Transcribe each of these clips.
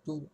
Алло.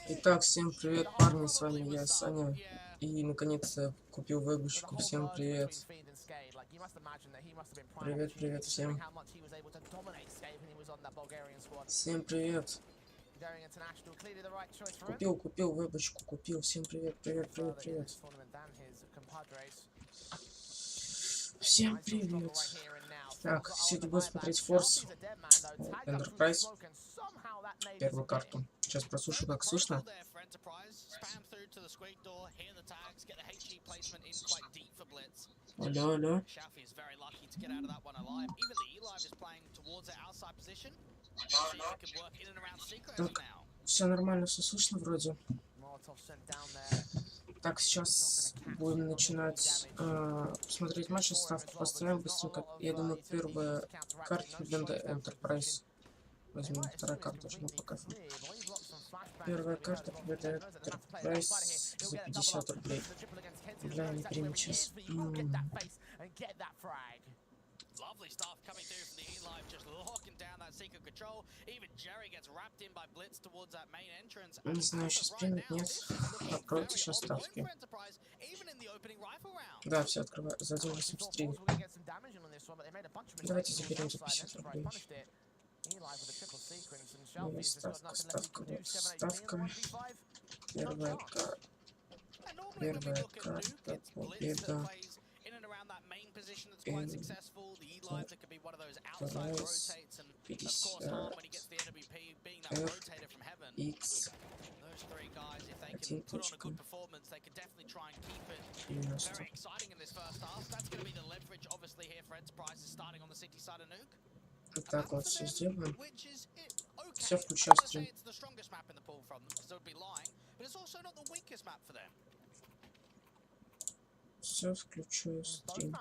Итак, всем привет, парни, с вами я, Саня, и наконец-то купил вебочку. Всем привет. Привет, привет всем. Всем привет. Купил вебочку, купил. Всем привет, привет, привет, привет. Всем привет. Так, сегодня буду смотреть ForZe, Enterprise, первую карту. Сейчас прослушаю, как слышно. Алло, алло. Так, все нормально, все слышно вроде. Так, сейчас будем начинать смотреть матч, ставку поставим быстренько. Я думаю, первая карта победа Enterprise. Возьмем, вторая карта уже на пока. Первая карта победа Enterprise за 50 рублей. Бля, не примем сейчас. Lovely stuff coming through from the E-Live, just locking down that secret control. Even Jerry gets wrapped in by Blitz towards that main entrance. Не знаю, сейчас примет, нет. Откройте сейчас ставки. Да, все открываю. За 183. Давайте заберем за 50 рублей. Ну, ставка, ставка, ставка. Первая карта. Первая карта. Победа. Прайс. 50. X. 1.90. Так вот, все сделаем. Все, включаю стрим. Все, включаю стрим.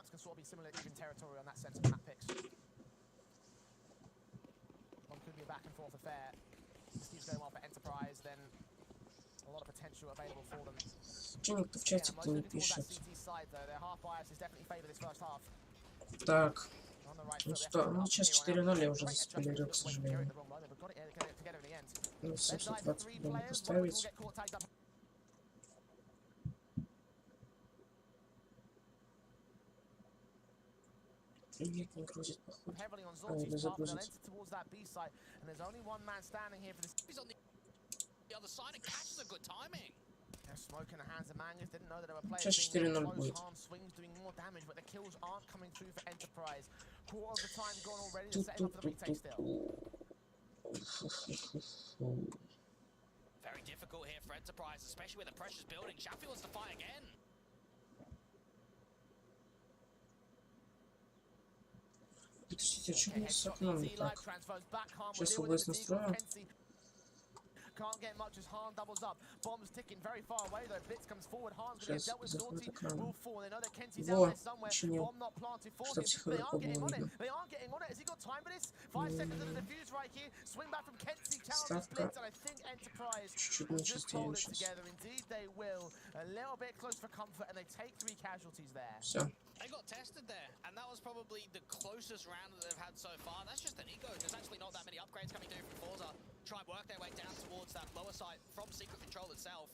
Че никто в чате-то не пишет? Так. Ну что, ну сейчас 4:0 я уже заспойлерил, к сожалению. Ну, 720 рублей поставить. Нет, не грузит, походу. А, или загрузит. Сейчас 4:0 будет. Подождите, а что у нас с окном не так? Сейчас ОБС настрою. Сейчас захват экрана. Во, починил. Что всех игроков было видно. Ставка. Чуть-чуть меньше сделаем сейчас. Все. They got tested there, and that was probably the closest round that they've had so far. That's just an ego. There's actually not that many upgrades coming through from ForZe. Try and work their way down towards that lower side from Secret Control itself.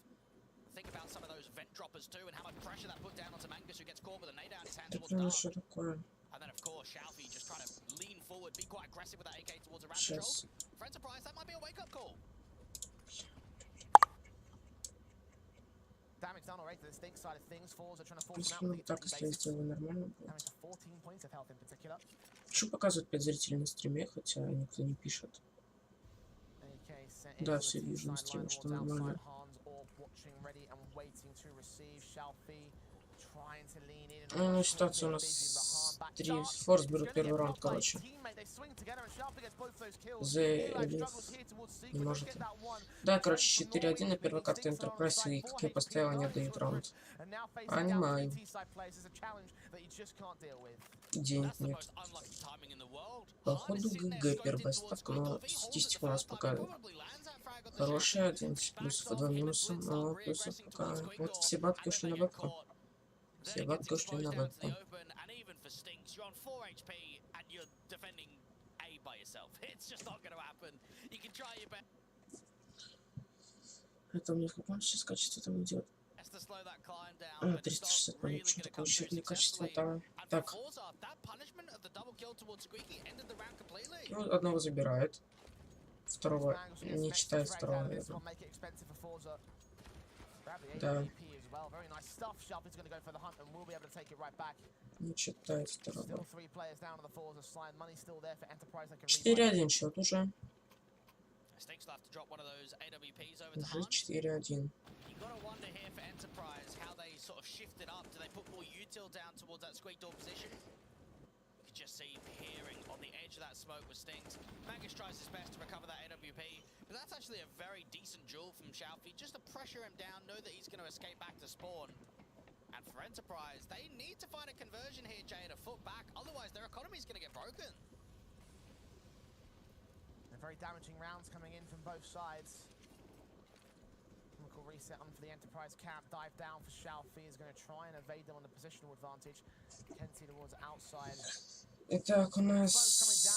Think about some of those vent droppers too, and how much pressure that put down onto Mangus, who gets caught with a nade out in his hand towards dark. And then of course, Shalfie just trying to lean forward, be quite aggressive with that AK towards a round control. For Enterprise, that might be a wake-up call. Damage done already to the stink side of things. ForZe are trying to force them out. Так, если я сделаю нормально будет. Что показывает 5 зрителей на стриме, хотя никто не пишет. Да, все вижу на стриме, что нормально. Ну, ситуация у нас 3. Форс берут первый раунд, короче. ZALMAN не может. Да, короче, 4:1 на первой карте Enterprise, и как я поставил, они отдают раунд. Понимаю. Денег нет. Походу ГГ первая ставка, но статистика у нас показывает. Хорошая, 11 плюсов и 2 минуса, но плюсов пока. Вот все бабки ушли на вебку. Все бабки ушли на вебку. Это у меня в каком сейчас качестве там идет? 360 минут, почему такое черное качество там? Так. Ну, одного забирает. Второго не читает второго. Да. Не читает второго. 4:1 счет уже. Уже 4:1. Just see peering on the edge of that smoke with Stinks. Mangus tries his best to recover that AWP, but that's actually a very decent duel from Shalfie, just to pressure him down, know that he's going to escape back to spawn. And for Enterprise, they need to find a conversion here, Jay, to foot back, otherwise their economy is going to get broken. Very damaging rounds coming in from both sides. Chemical reset on for the Enterprise cap, dive down for Shalfie, is going to try and evade them on the positional advantage. Kenzie towards outside. Итак, у нас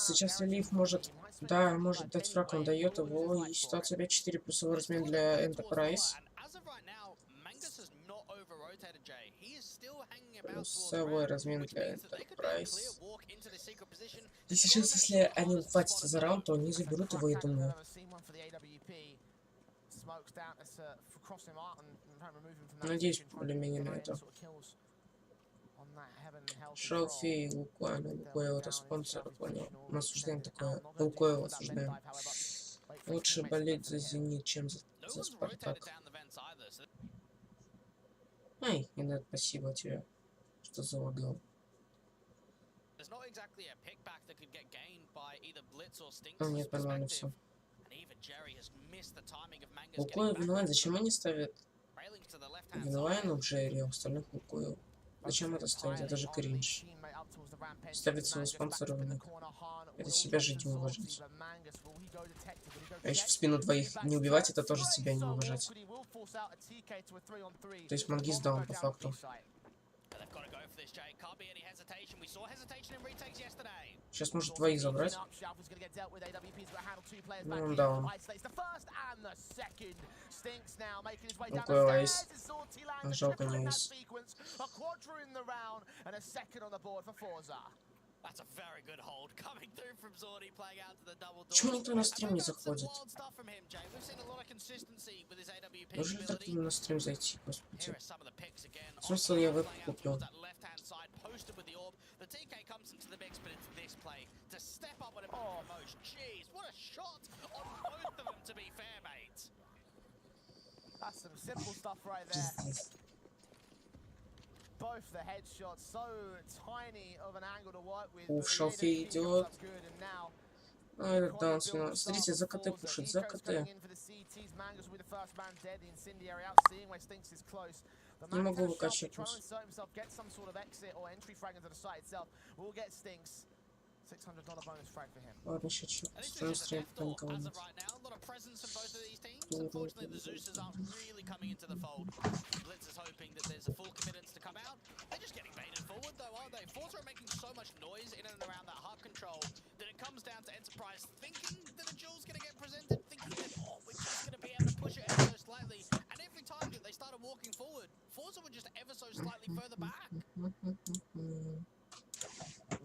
сейчас Лив может, да, может дать фраг, он дает его, и ситуация 5-4 плюсовой размен для Enterprise. Плюсовой размен для Enterprise. И сейчас, если они ухватятся за раунд, то они заберут его, я думаю. Надеюсь, более-менее на это. Шелфи, Лукойл. Лукойл это спонсор, понял. Мы осуждаем такое. Лукойл осуждаем. Лучше болеть за Зенит, чем за Спартак. Ай, Инет, спасибо тебе, что залагал. А, нет, нормально все. Лукойл виноват. Зачем они ставят Винлайну Джерри, а остальных Лукойл? Зачем это ставить? Это же кринж. Ставить своего спонсора в ник. Это себя жить не уважать. А еще в спину двоих не убивать, это тоже себя не уважать. То есть Мангис даун по факту. Сейчас может двоих забрать. Ну, он даун. Лукойл айс. Жалко не айс. Чего никто на стрим не заходит? Можно ли так на стрим зайти, господи? Смысл я веб купил? Уф, шалфей идет. А, этот даунс. Смотрите, за КТ пушит, за КТ. Не могу выкачивать. Ладно, сейчас что? Стрим пока никого нет.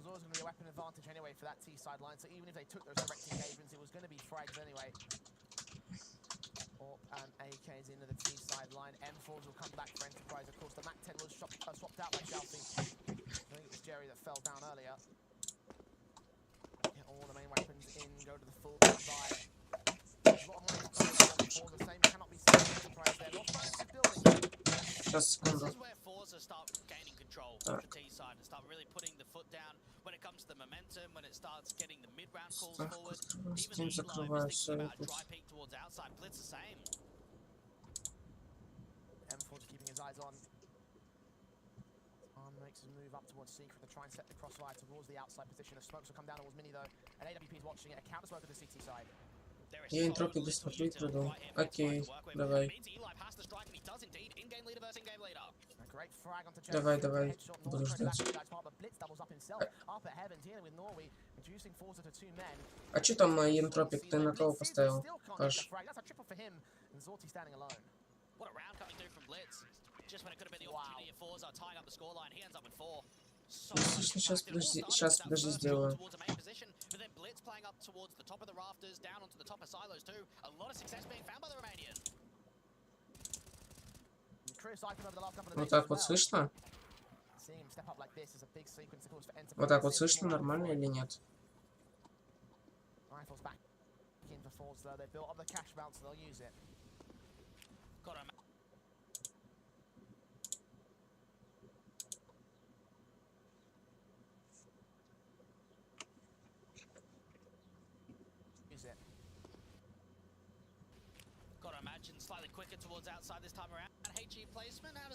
Going to be a weapon advantage anyway for that T sideline, so even if they took those direct engagements, it was going to be frags anyway. Orp and AK's into the T sideline. M4s will come back for Enterprise. Of course, the MAC-10 was swapped out by Shelfie. I think it was Jerry that fell down earlier. Get all the main weapons in, go to the full buy. A lot of money for the same cannot be seen Enterprise there. Not fancy building. Сейчас, секунду. This is where ForZe start gaining control of the T side and start really putting the foot down when it comes to the momentum, when it starts getting the mid-round calls forward. Even Eli was thinking about dry peek towards outside, Blitz the same. M4's keeping his eyes on. Makes a move up towards Secret to try and set the crossfire towards the outside position. The smokes will come down towards Mini though, and AWP is watching it. A counter smoke at the CT side. Я интропик досмотрю и приду. Окей, давай. Давай, давай. Буду ждать. А чё там интропик? Ты на кого поставил? Паш. Слушай, сейчас подожди, сделаю. Вот так вот слышно? Вот так вот слышно, нормально или нет?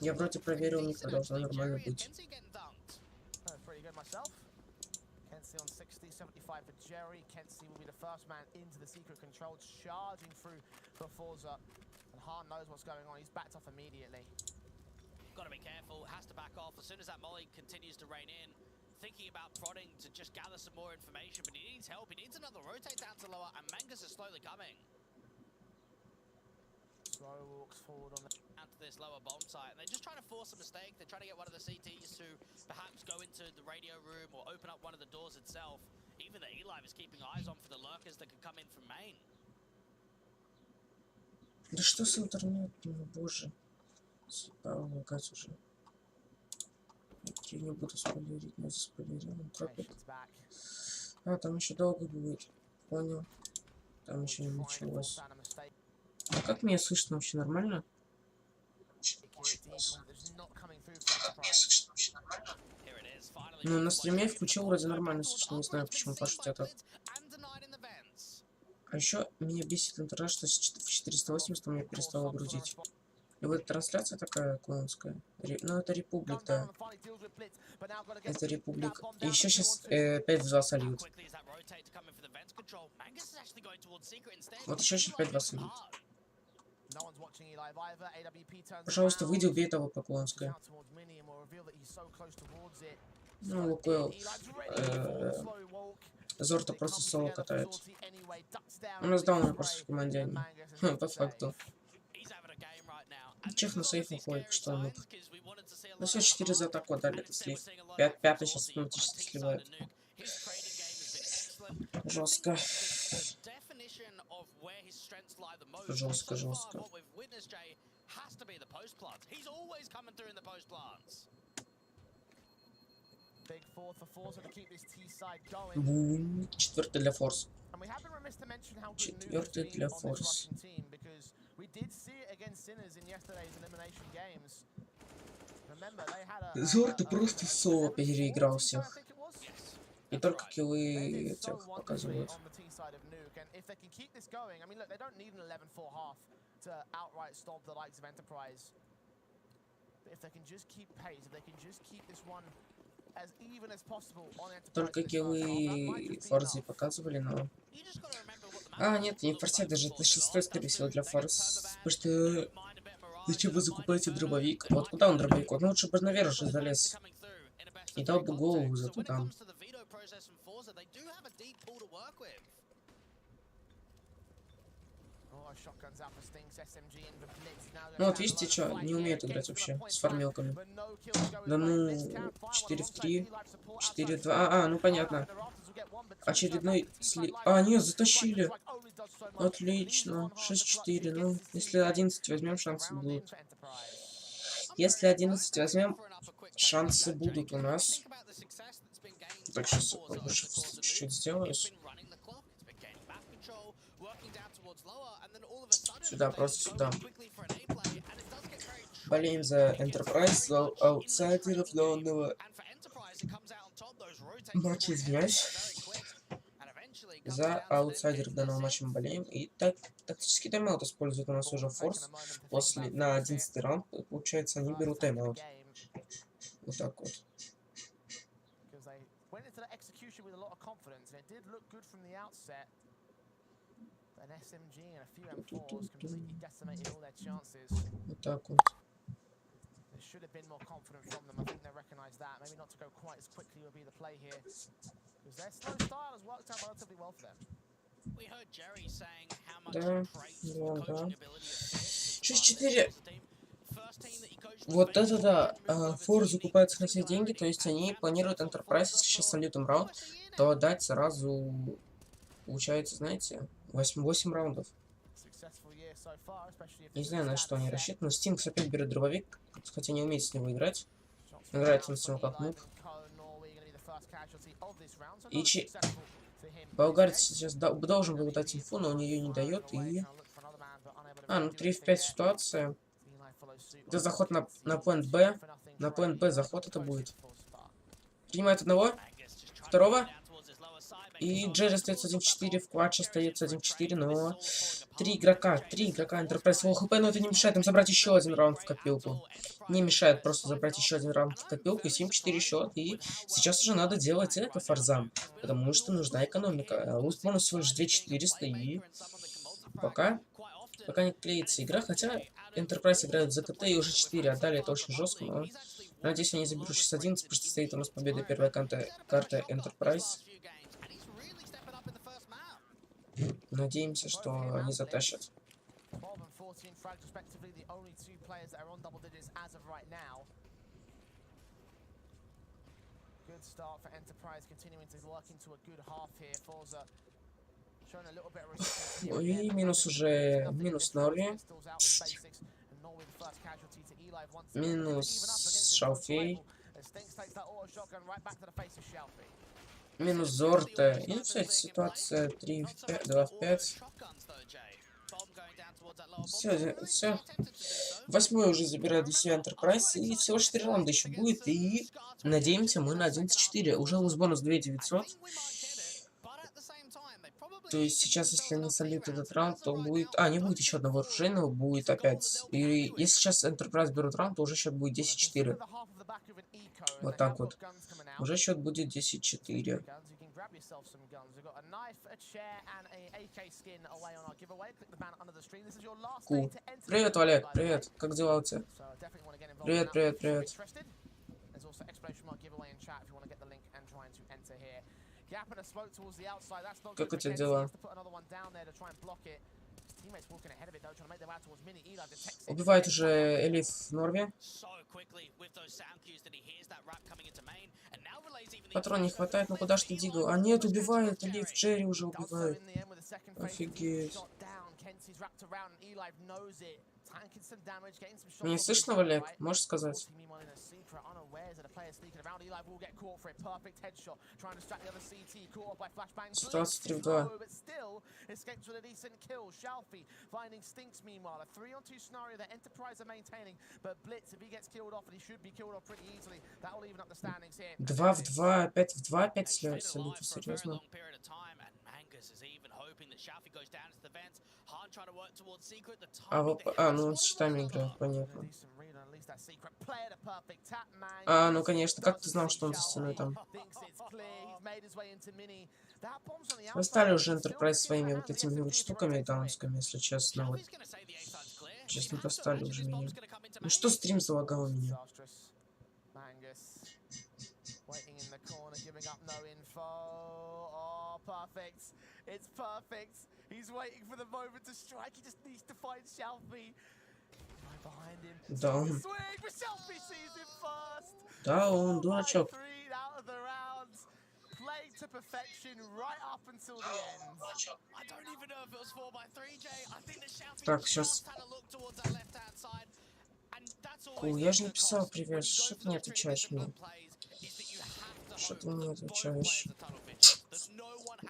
Я вроде проверил, у них должно нормально быть. Kenzie on 60, 75 for Jerry. Kenzie will be the first man into the secret control, charging through for ForZe. And Hahn knows what's going on. He's backed off immediately. Got to be careful. Has to back off as soon as that molly continues to rain in. Thinking about prodding to just gather some more information, but he needs help. He needs another rotate down to lower, and Mangus is slowly coming. Slow walks forward on the... Down to this lower bomb site, and they're just trying to force a mistake. They're trying to get one of the CTs to perhaps go into the radio room or open up one of the doors itself. Even the E-Live is keeping eyes on for the lurkers that could come in from main. Да что с интернетом, боже. Пора лагать уже. Я не буду спойлерить, но заспойлерил. А, там еще долго будет. Понял. Там еще не началось. А как меня слышно вообще нормально? Ну, на стриме я включил, вроде нормально слышно. Не знаю, почему пашут это. А еще меня бесит интернет, что в 480 у меня перестало грузить. И вот трансляция такая клоунская. Ну, это Републик, да. Это Републик. И еще сейчас 5-2 сольют. Вот еще сейчас 5-2 сольют. Пожалуйста, выйди, убей того по клоунской. Ну, Лукойл. Зор-то просто соло катает. У нас даун просто в команде. По факту. Чех на сейф уходит, что он мог. Ну все, 4 за атаку отдали, это слив. 5-5 сейчас автоматически сливает. Жестко. Жестко, жестко. Бум. Четвертый для Форс. Четвертый для Форс. Зор-то просто соло переиграл всех. И только киллы этих показывают. Только киллы ForZe показывали, но... А, нет, не ForZe, даже это 6-й, скорее всего, для Форс. Потому что... Зачем вы закупаете дробовик? Вот куда он дробовик? Вот, ну лучше бы наверх же залез. И дал бы голову за туда. Ну вот видите, что, не умеют играть вообще с формелками. Да ну, 4 в 3, 4 в 2, ну понятно. Очередной сли... А, нет, затащили. Отлично, 6-4, ну, если 11 возьмем, шансы будут. Если 11 возьмем, шансы будут у нас. Так, сейчас чуть-чуть сделаю. Сюда, просто сюда. Болеем за Enterprise, за аутсайдеров данного матча, извиняюсь. За аутсайдеров данного матча мы болеем. И так, тактический тайм-аут использует у нас уже Форс. После, на 11 раунд, получается, они берут тайм-аут. Вот так вот. Вот так вот. Да, да. 6-4. Вот это да. Фор закупается на все деньги, то есть они планируют Enterprise, если сейчас солютым раунд, то отдать сразу, получается, знаете, 8 раундов. Не знаю, на что они рассчитаны. Стинкс опять берет дробовик, хотя не умеет с него играть. Играет он с него как нуб. И Болгарец сейчас должен был дать инфу, но он ее не дает. И... А, ну 3 в 5 ситуация. Это заход на план Б. На план Б заход это будет. Принимает одного, второго. И Джерри остается 1-4, в клатч остается 1-4, но... 3 игрока Enterprise. О, хп, но это не мешает им забрать еще один раунд в копилку. Не мешает просто забрать еще один раунд в копилку. 7-4 счет. И сейчас уже надо делать это форзам. Потому что нужна экономика. Луст бонус всего лишь 2400. И пока не клеится игра. Хотя Enterprise играют за КТ и уже 4 отдали. Это очень жестко. Но надеюсь, они заберут сейчас 11, потому что стоит у нас победа первая карта Enterprise. Надеемся, что они затащат. Good start for Enterprise, continuing to work into a good half here. ForZe showing a little bit of resistance. Ой, минус уже, минус Норви. Минус Шалфей. Минус Зорта. И все, ситуация 3 в 5, 2 в 5. Все. Восьмой уже забирает для себя Enterprise. И всего 4 раунда еще будет. И надеемся мы на 11-4. Уже у нас бонус 2900. То есть сейчас, если они сольют этот раунд, то будет... А, не будет еще одного оружейного, будет опять. И если сейчас Enterprise берут раунд, то уже счет будет 10-4. Вот так вот. Уже счет будет 10-4. Cool. Привет, Олег, привет. Как дела у тебя? Привет, привет, привет. Как у тебя дела? Убивает уже Элиф в Норве. Патрон не хватает, ну куда ж ты дигл? А нет, убивает Элиф, Джерри уже убивает. Офигеть. Не слышно, Олег? Можешь сказать? Ситуация 3 в 2. Два в 2, 5 в 2, 5 солидно, серьезно. Ну он с щитами играет, понятно. Ну конечно, как ты знал, что он за стеной там? Достали уже Enterprise своими вот этими вот штуками даунскими, если честно. Вот. Честно, достали уже меня. Ну что стрим залагал у меня? Да, он дурачок. Так, сейчас. Я же написал привет. Что ты не отвечаешь мне? Что ты мне отвечаешь?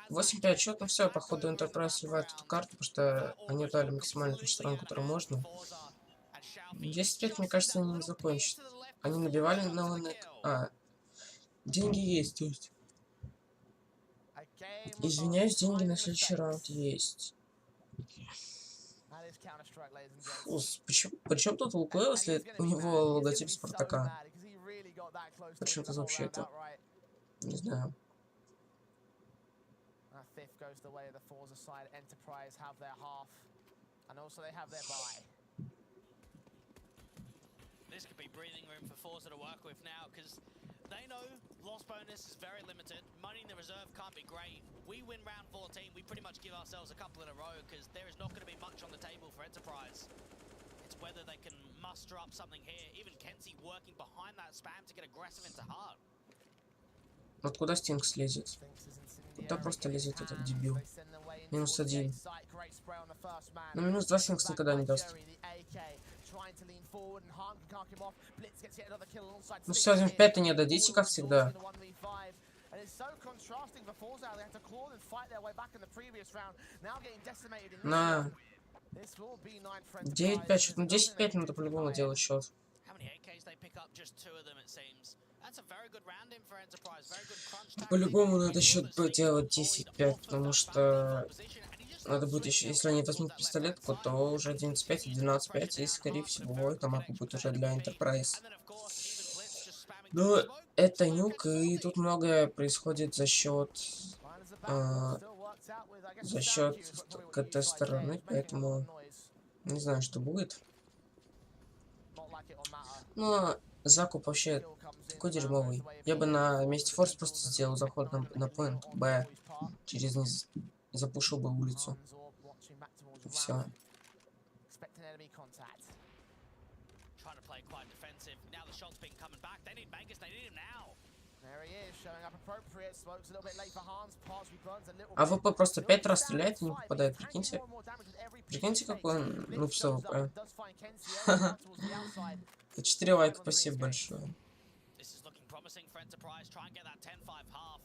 8-5 счет, ну все, походу Enterprise сливает эту карту, потому что они дали максимальное количество ран, которое можно. 10-5, мне кажется, они не закончат. Они набивали на ланек. Деньги есть, то есть. Извиняюсь, деньги на следующий раунд есть. Фу, причем тут Лукойл, если у него логотип Спартака? Причем тут вообще это? Не знаю. This could be breathing room for ForZe to work with now, because they know loss bonus is very limited. Money in the reserve can't be great. We win round 14, we pretty much give ourselves a couple in a row, because there is not going to be much on the table for Enterprise. It's whether they can muster up something here. Even Kenzie working behind that spam to get aggressive into hard. Вот куда Стинг слезет? Куда просто лезет этот дебил? Минус 1. Ну минус 2 Стинг никогда не даст. Ну все, 1 в 5-то не дадите, как всегда. На 9-5 счет. Ну 10-5 надо по-любому делать счет. По-любому надо счет делать 10-5, потому что надо будет еще, если они возьмут пистолетку, то уже 11-5 и 12-5, и скорее всего эта мапа будет уже для Enterprise. Но это нюк, и тут многое происходит за счет КТ стороны, поэтому не знаю, что будет. Но закуп вообще такой дерьмовый. Я бы на месте Форс просто сделал заход на поинт Б. Через низ запушил бы улицу. И все. enemy contact. Trying to play quite defensive. Now the shot's been coming back. They need Mangus. They need him now. There he is, showing up appropriate. Smokes a little bit late for Hans. Pass reburns a little bit. АВП просто 5 раз стреляет и не попадает, прикиньте. Прикиньте, какой он, ну, в АВП. За 4 лайка, спасибо большое. This is looking promising for Enterprise. Try and get that 10-5 half.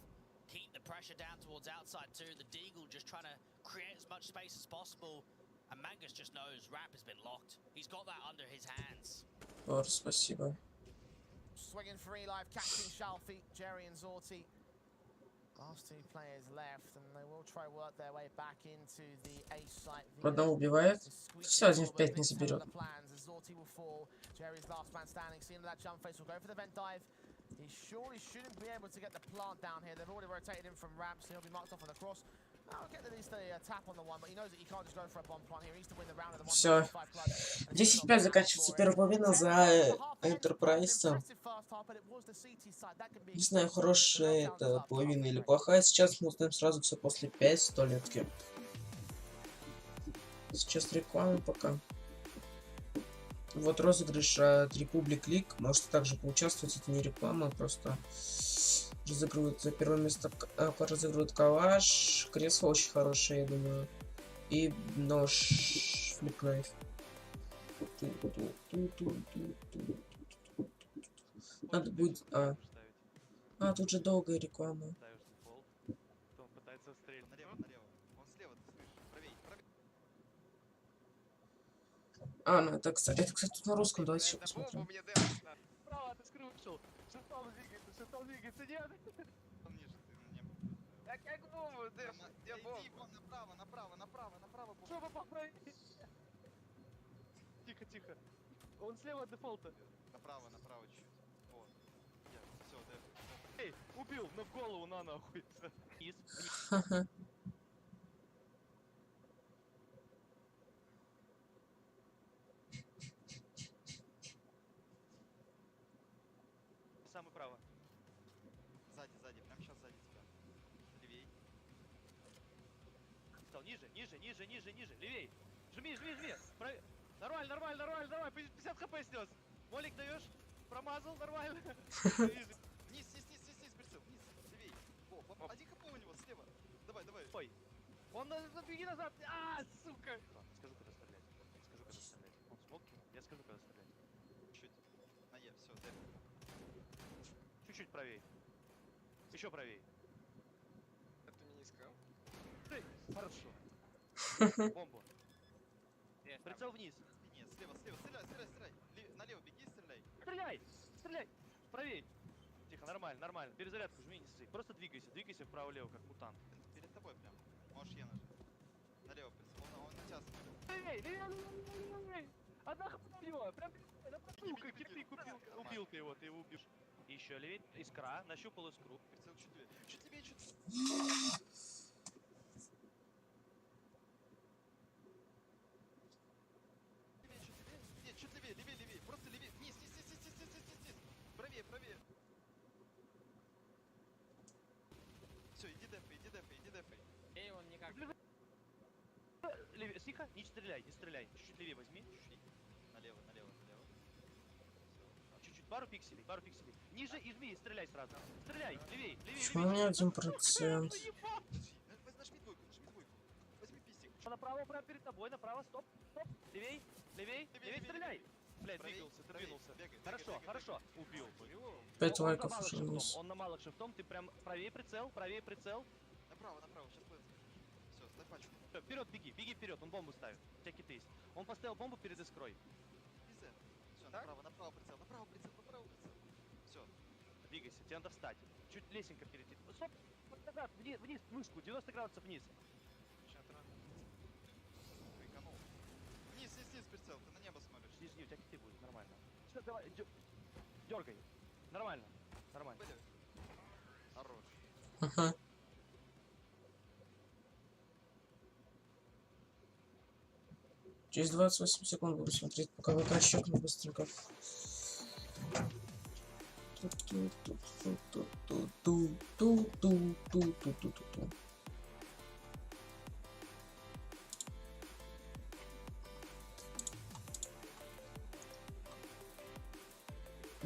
Keep the pressure down towards outside too. The Deagle just trying to create as much space as possible. And Mangus just knows Rap has been locked. He's got that under his hands. Ор, спасибо. Swinging free live, catching Shalfie, Jerry and Zorti. Last two players left, and they will try work their way back into the A site. Одного убивает. Все, 1 в 5 не заберет. Zorti will fall. Jerry's last man standing. Seeing that jump face will go for the vent dive. He surely shouldn't be able to get the plant down here. They've already rotated him from ramp, so he'll be marked off on the cross. I'll get at least a tap on the one, but he knows that he can't just go for a bomb plant here. He needs to win the round of the 1.5 clutch. 10-5 заканчивается первая половина за Enterprise. Не знаю, хорошая это половина или плохая. Сейчас мы узнаем сразу все после 5 столетки. Сейчас реклама пока. Вот розыгрыш от Republic League. Можете также поучаствовать. Это не реклама, просто разыгрывают за первое место, разыгрывают калаш. Кресло очень хорошее, я думаю. И нож флипнайф. Надо будет... тут же долгая реклама. Ну это, кстати, тут на русском, давайте еще посмотрим. Справа, ты скручил. Шестом двигается, нет? Как бомбу, где бомба? Направо, поправи. Тихо, тихо. Он слева от дефолта. Направо чуть-чуть. Вот. Все, да. Эй, убил, но в голову на нахуй. Самый право. Сзади, прям сейчас сзади тебя. Левей. Стал ниже. Левей. Жми. Нормально. 50 хп снес. Молик даешь? Промазал, нормально. Вниз, прицел. Вниз, левей. Один хп у него, слева. Давай. Ой. Он беги назад. Сука. Скажу, когда стрелять. Он смог кинул? Я скажу, когда стрелять. Чуть. На Е, все, дэп. Чуть-чуть правее. Еще правее. Это мне не сказал. Хорошо. Бомбу. Прицел вниз. Нет, слева. Стреляй. Налево беги, стреляй. Стреляй. Правее. Тихо, нормально. Перезарядку жми, не ссы. Просто двигайся вправо-лево, как мутант. Перед тобой прям. Можешь Е нажать. Налево прицел. Он на тебя смотрит. Левей. Одна хп у него. Прям сука, кирпик убил ты его, убил. Еще левее, искра, нащупал искру. Прицел чуть левее. Нет, чуть левее, просто левее. Вниз. Правее. Все, иди дефай. Эй, он никак. Левее, тихо, не стреляй. Чуть-чуть левее возьми. Налево. Чуть-чуть, пару пикселей. Ниже и жми, стреляй сразу. Стреляй, левее. Почему у меня 1%? Нажми двойку. Возьми пистик. Направо, прямо перед тобой, направо, стоп. Левей, стреляй. Блядь, двинулся. Хорошо. Убил. 5 лайков уже вниз. Он на малых шифтом, ты прям правее прицел. Направо, сейчас будет. Все, ставь пачку. Вперед, беги вперед, он бомбу ставит. У тебя киты есть. Он поставил бомбу перед искрой. Все, направо прицел. Все, двигайся, тебе надо встать. Чуть лесенка перейти. Стоп, назад, вниз, мышку, 90 градусов вниз. Вниз, прицел, ты на небо смотришь. Жди, у тебя киты будет, нормально. Все, давай, дергай. Нормально. Хорош. Через 28 секунд буду смотреть, пока вы щелкну быстренько.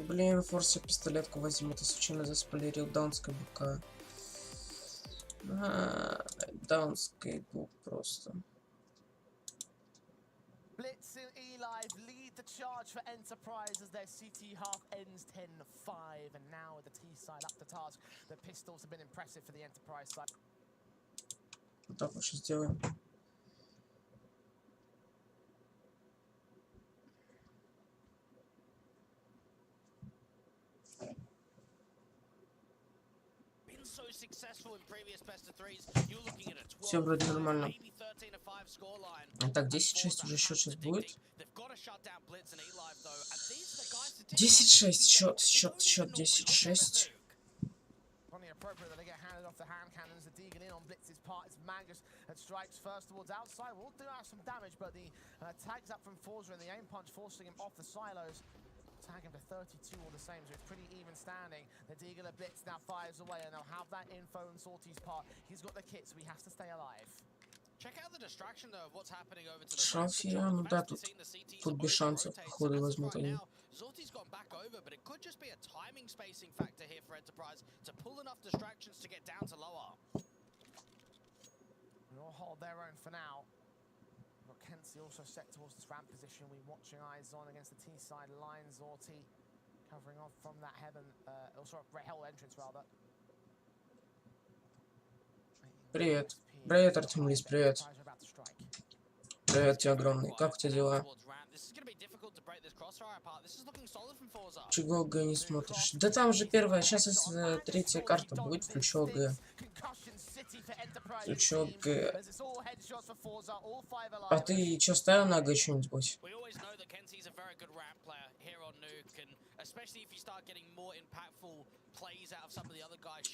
Блин, форсе пистолетку возьму, ты случайно заспойлерил даунской БК. Даунской бук просто. Blitz in E-Live lead the charge for Enterprise as their CT half ends 10-5, and now with the T side up to task, the pistols have been impressive for the Enterprise side. Вот так вот сейчас сделаем. Все вроде нормально. Так, 10-6 уже счет сейчас будет. 10-6, счет 10-6. Appropriate that they get handed off the hand cannons. The Deegan in on Blitz's part. It's Mangus that strikes first towards outside. Will do have some damage, but the tags up from ForZe and the aim punch forcing him off the silos. Tag him to 32 all the same, so it's pretty even standing. The Deegan Blitz now fires away, and they'll have that info on Sorty's part. He's got the kit, so he has to stay alive. Check out the distraction though of what's happening over to the Шанс я, ну да, тут без шансов, походу, возьмут они. Zorty's gone back over, but it could just be a timing spacing factor here for Enterprise to pull enough distractions to get down to lower. They'll hold their own for now. But Kenzie also set towards this ramp position. We're watching eyes on against the T side line. Zorty covering off from that heaven, also hell entrance rather. Привет. Привет, Артемлис, привет. Привет тебе огромный. Как у тебя дела? Чего ГГ не смотришь? Да там же первая, сейчас третья карта будет, включу ГГ. Включу ГГ. А ты что, ставил на ГГ что-нибудь?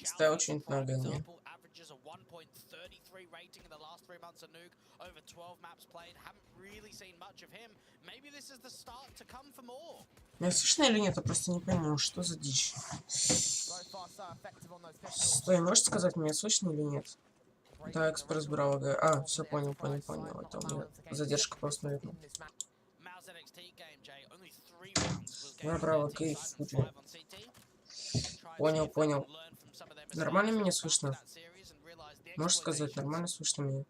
Ставил что-нибудь на ГГ, не? A 1.33 rating in the last 3 months of Nuke, over 12 maps played, haven't really seen much of him. Maybe this is the start to come for more. Меня слышно или нет? Я просто не пойму, что за дичь. Стой, можете сказать, меня слышно или нет? Да, экспресс Браво. А, все, понял. Это у меня задержка просто, наверное. Я Браво, кейф. Понял. Нормально меня слышно? Можешь сказать, нормально слышно меня?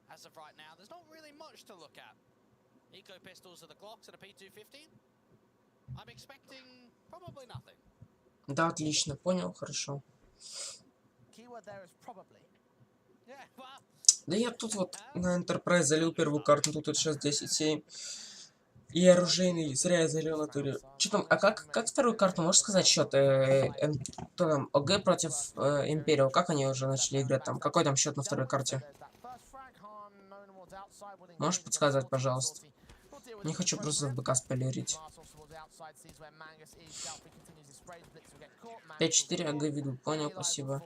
Да, отлично, понял, хорошо. Да я тут вот на Enterprise залил первую карту, тут 6-10-7. И оружейный, зря я залил на туре. Что там, а как вторую карту, можешь сказать счет? Кто там, ОГ против Империал, как они уже начали играть там? Какой там счет на второй карте? Можешь подсказать, пожалуйста? Не хочу просто в БК спойлерить. 5-4 АГ веду, понял, спасибо.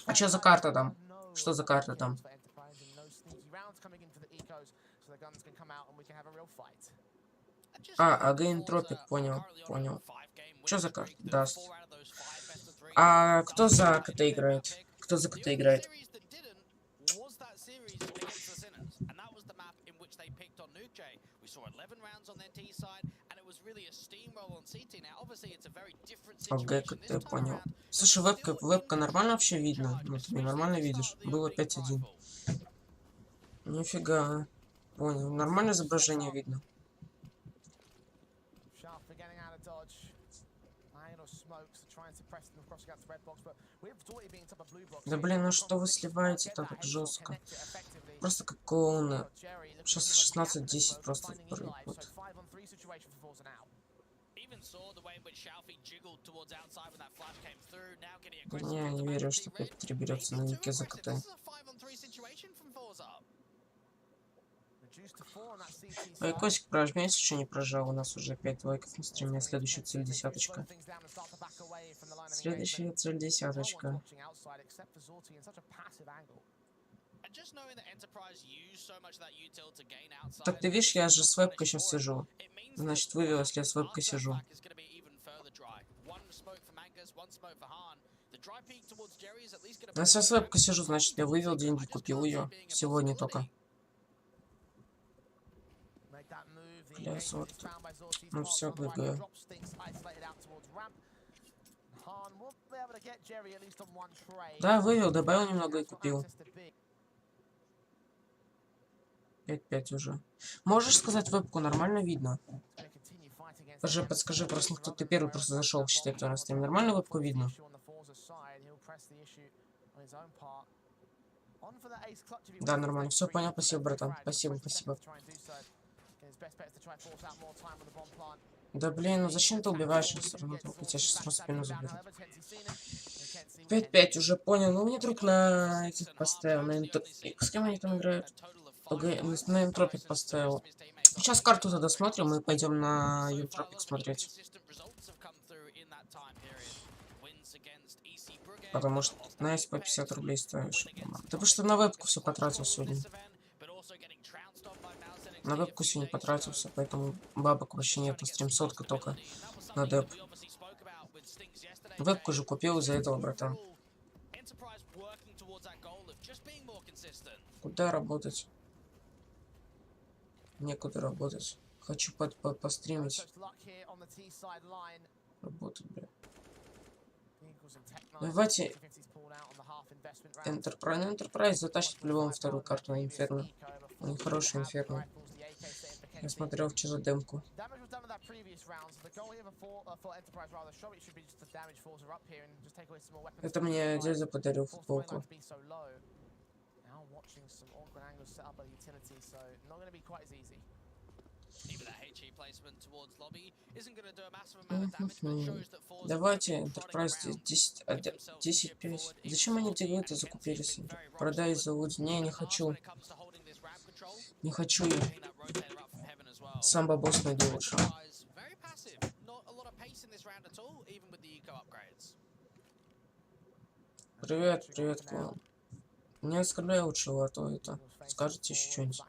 А что за карта там? Что за карта там? АГ Интропик, понял. Что за карта? Даст. А кто за КТ играет? АГ КТ, понял. Слушай, вебка нормально вообще видно? Ну, ты нормально видишь? Было 5-1. Нифига. Понял. Нормальное изображение видно. Да блин, ну что вы сливаете так жестко? Просто как клоуны. Сейчас 16-10 просто. Не верю, что 5-3 берется на нике за КТ. Ой, Косик, прожми, если что не прожал. У нас уже 5 лайков на стриме. Следующая цель десяточка. Так ты видишь, я же с вебкой сейчас сижу. Значит, вывел, если я с вебкой сижу. Если я с вебкой сижу, значит, я вывел деньги, купил ее. Сегодня только. Бля, сорт. Ну все, ГГ. Да, вывел, добавил немного и купил. 5-5 уже. Можешь сказать вебку, нормально видно? Уже подскажи, просто кто ты первый просто зашел, считай, кто на стрим. Нормально вебку видно? Да, нормально. Все понял, спасибо, братан. Спасибо, спасибо. Да блин, ну зачем ты убиваешь? Я тебя сейчас раз спину заберу. 5-5 уже понял. Ну, мне друг на этих поставил. С кем они там играют? На Энтропик поставил. Сейчас карту тогда смотрим и пойдем на Энтропик смотреть. Потому что на по 50 рублей стоишь. Да потому что на вебку все потратил сегодня. На вебку сегодня потратился, поэтому бабок вообще нет. На стрим сотка только на деп. Вебку же купил из-за этого, братан. Куда работать? Некуда работать. Хочу постримить. Работать, бля. Давайте Enterprise затащит по-любому вторую карту на Инферно. У них хороший Инферно. Я смотрел вчера демку. Это мне дядя подарил футболку. Давайте Enterprise 10-5. Зачем они это закупились? Продай завод. Не хочу. Не хочу их. Сам бабос найду лучше. Привет, привет, клан. Не оскорбляй лучше, а то это. Скажете еще что-нибудь.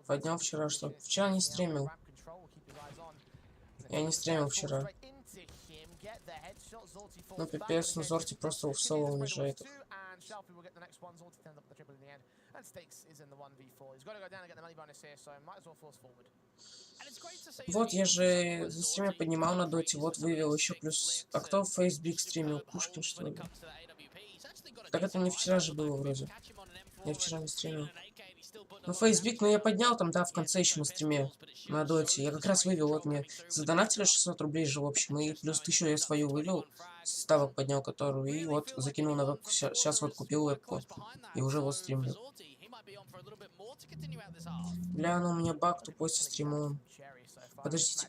Поднял вчера, что? Вчера не стримил. Я не стримил вчера. Ну пипец, ну Зорти просто в соло унижает их. Вот я же за стриме поднимал на доте, вот вывел еще плюс. А кто в Facebook стримил? Пушкин, что ли? Так это не вчера же было вроде. Я вчера не стримил. Ну, Facebook, ну я поднял там, да, в конце еще на стриме, на доте. Я как раз вывел, вот мне задонатили 600 рублей же в общем, и плюс 1000 я свою вывел, ставок поднял которую, и вот закинул на вебку. Сейчас вот купил вебку, и уже вот стримлю. Бля, ну у меня баг тупой со стримом. Подождите.